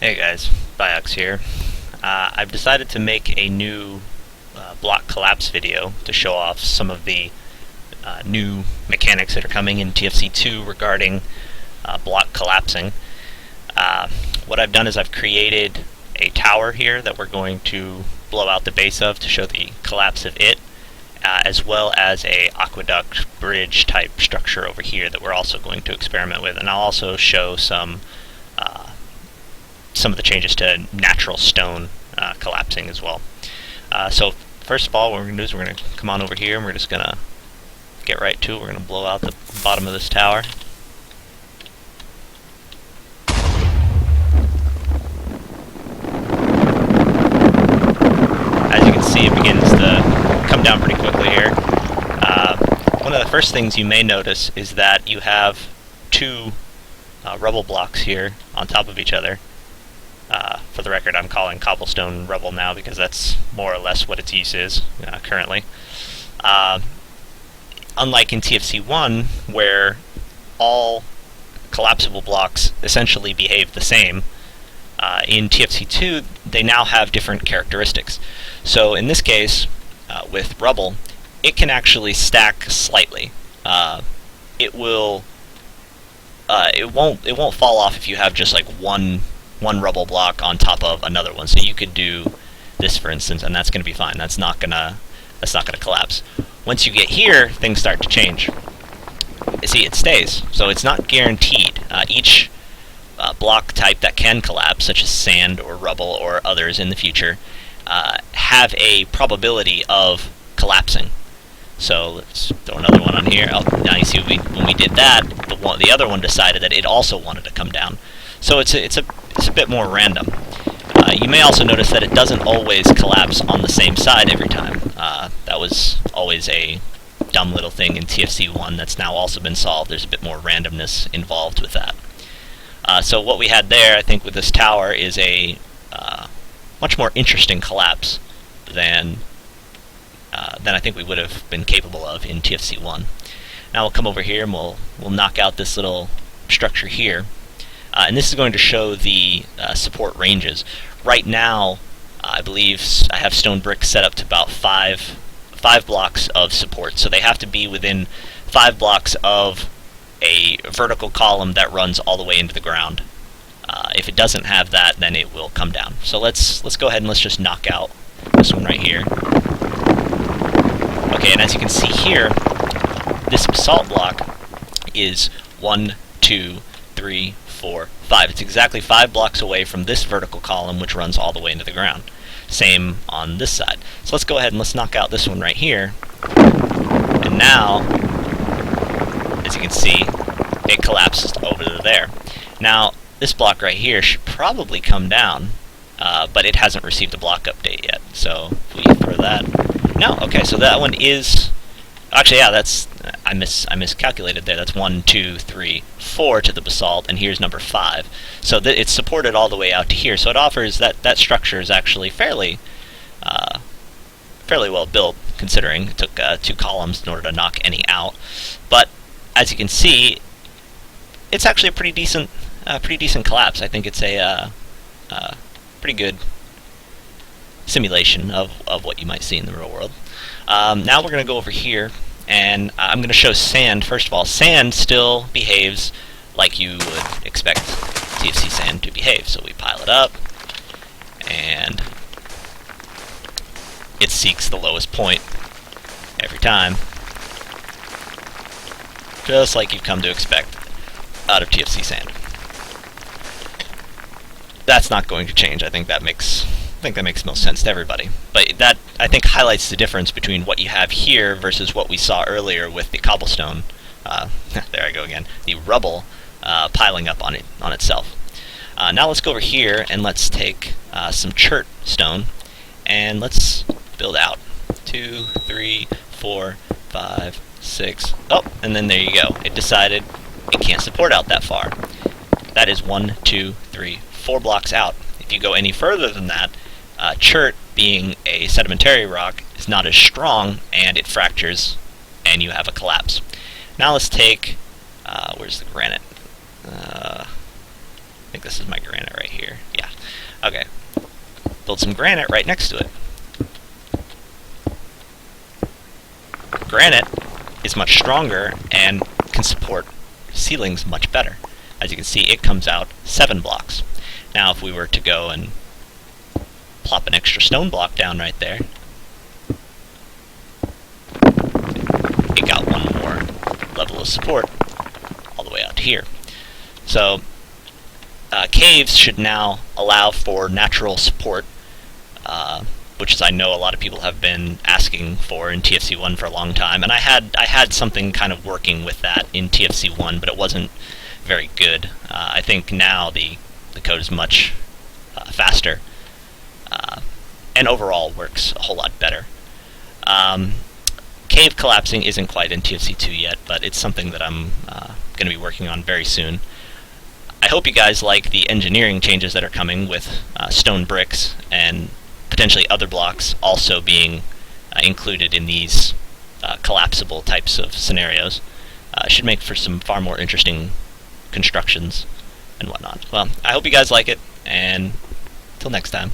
Hey guys, Biox here. I've decided to make a new block collapse video to show off some of the new mechanics that are coming in TFC2 regarding block collapsing. What I've done is I've created a tower here that we're going to blow out the base of to show the collapse of it, as well as a aqueduct bridge type structure over here that we're also going to experiment with, and I'll also show some of the changes to natural stone collapsing as well. So first of all, what we're going to do is we're going to come on over here and we're just going to get right to it. We're going to blow out the bottom of this tower. As you can see, it begins to come down pretty quickly here. One of the first things you may notice is that you have two rubble blocks here on top of each other. For the record, I'm calling cobblestone rubble now because that's more or less what its use is currently. Unlike in TFC1, where all collapsible blocks essentially behave the same, in TFC2 they now have different characteristics. So in this case, with rubble, it can actually stack slightly. It won't fall off if you have just like one rubble block on top of another one. So you could do this, for instance, and that's going to be fine. That's not gonna collapse. Once you get here, things start to change. You see, it stays, so it's not guaranteed. Each block type that can collapse, such as sand or rubble or others in the future, have a probability of collapsing. So let's throw another one on here. Now you see when we did that, the other one decided that it also wanted to come down. So it's a bit more random. You may also notice that it doesn't always collapse on the same side every time. That was always a dumb little thing in TFC1 that's now also been solved. There's a bit more randomness involved with that. So what we had there, I think, with this tower is a much more interesting collapse than I think we would have been capable of in TFC1. Now we'll come over here and we'll knock out this little structure here. And this is going to show the support ranges. Right now, I believe I have stone bricks set up to about five blocks of support. So they have to be within 5 blocks of a vertical column that runs all the way into the ground. If it doesn't have that, then it will come down. So let's go ahead and let's just knock out this one right here. Okay, and as you can see here, this basalt block is 1, 2, 3, 4, 5. It's exactly 5 blocks away from this vertical column, which runs all the way into the ground. Same on this side. So let's go ahead and let's knock out this one right here. And now, as you can see, it collapses over to there. Now, this block right here should probably come down, but it hasn't received a block update yet. So if we throw that... No, okay, so that one is... Actually, yeah, that's... I miscalculated there. That's 1, 2, 3, 4 to the basalt, and here's number 5. So it's supported all the way out to here. So it offers that structure is actually fairly well built, considering it took 2 columns in order to knock any out. But as you can see, it's actually a pretty decent collapse. I think it's a pretty good simulation of what you might see in the real world. Now we're going to go over here. And I'm going to show sand. First of all, sand still behaves like you would expect TFC sand to behave. So we pile it up, and it seeks the lowest point every time, just like you've come to expect out of TFC sand. That's not going to change. I think that makes most sense to everybody. But that, I think, highlights the difference between what you have here versus what we saw earlier with the cobblestone. There I go again. The rubble piling up on itself. Now let's go over here and let's take some chert stone and let's build out. 2, 3, 4, 5, 6. Oh, and then there you go. It decided it can't support out that far. That is 1, 2, 3, 4 blocks out. If you go any further than that, chert, being a sedimentary rock, is not as strong, and it fractures, and you have a collapse. Now let's take, where's the granite? think this is my granite right here. Yeah. Okay. Build some granite right next to it. Granite is much stronger and can support ceilings much better. As you can see, it comes out 7 blocks. Now, if we were to go and plop an extra stone block down right there, it got one more level of support all the way out here. So, caves should now allow for natural support, which is I know a lot of people have been asking for in TFC1 for a long time, and I had something kind of working with that in TFC1, but it wasn't very good. I think now the code is much faster, and overall works a whole lot better. Cave collapsing isn't quite in TFC2 yet, but it's something that I'm going to be working on very soon. I hope you guys like the engineering changes that are coming with stone bricks and potentially other blocks also being included in these collapsible types of scenarios. It should make for some far more interesting constructions and whatnot. Well, I hope you guys like it, and till next time.